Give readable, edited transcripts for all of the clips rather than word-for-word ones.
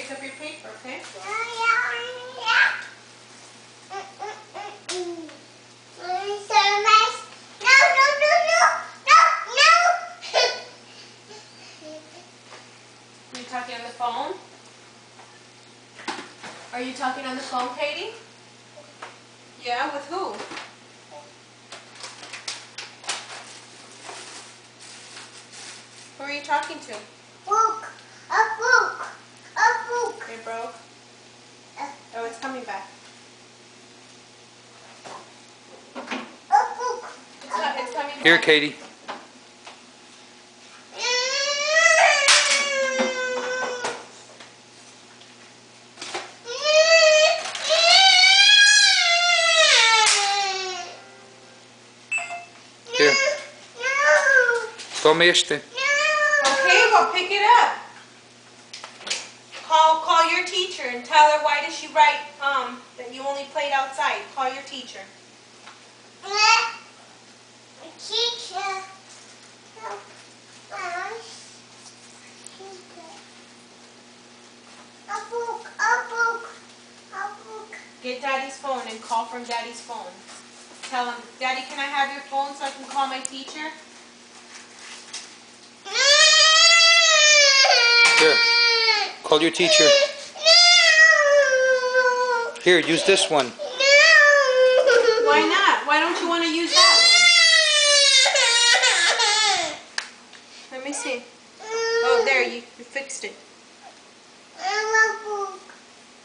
pick up your paper, okay? Are you talking on the phone? Are you talking on the phone, Katie? Yeah, with who? Who are you talking to? Book. A book. A book. It broke? Oh, it's coming back. A book. It's coming back. Here, Katie. Here. Tome este. Okay, well, pick it up. Call your teacher and tell her why did she write that you only played outside. Call your teacher. Teacher. A book. A book. A book. Get Daddy's phone and call from Daddy's phone. Tell him, Daddy, can I have your phone so I can call my teacher? Here. Call your teacher. Here, use this one. Why not? Why don't you want to use that one? Let me see. Oh, there, you fixed it.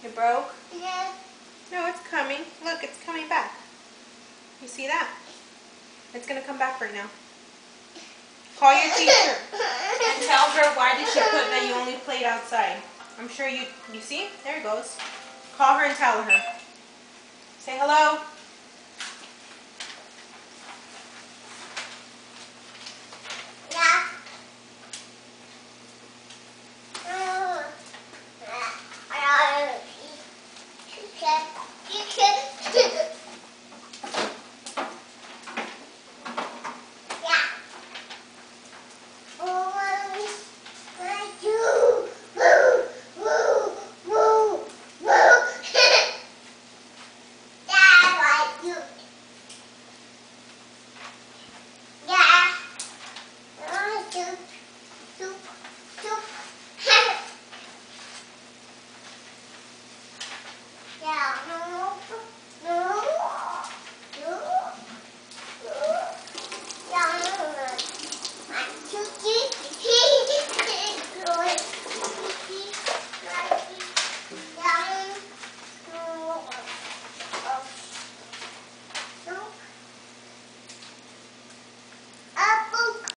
It broke? No, it's coming. Look, it's coming back. You see that? It's going to come back right now. Call your teacher and tell her why did she put that you only played outside. I'm sure you see? There it goes. Call her and tell her. Say hello.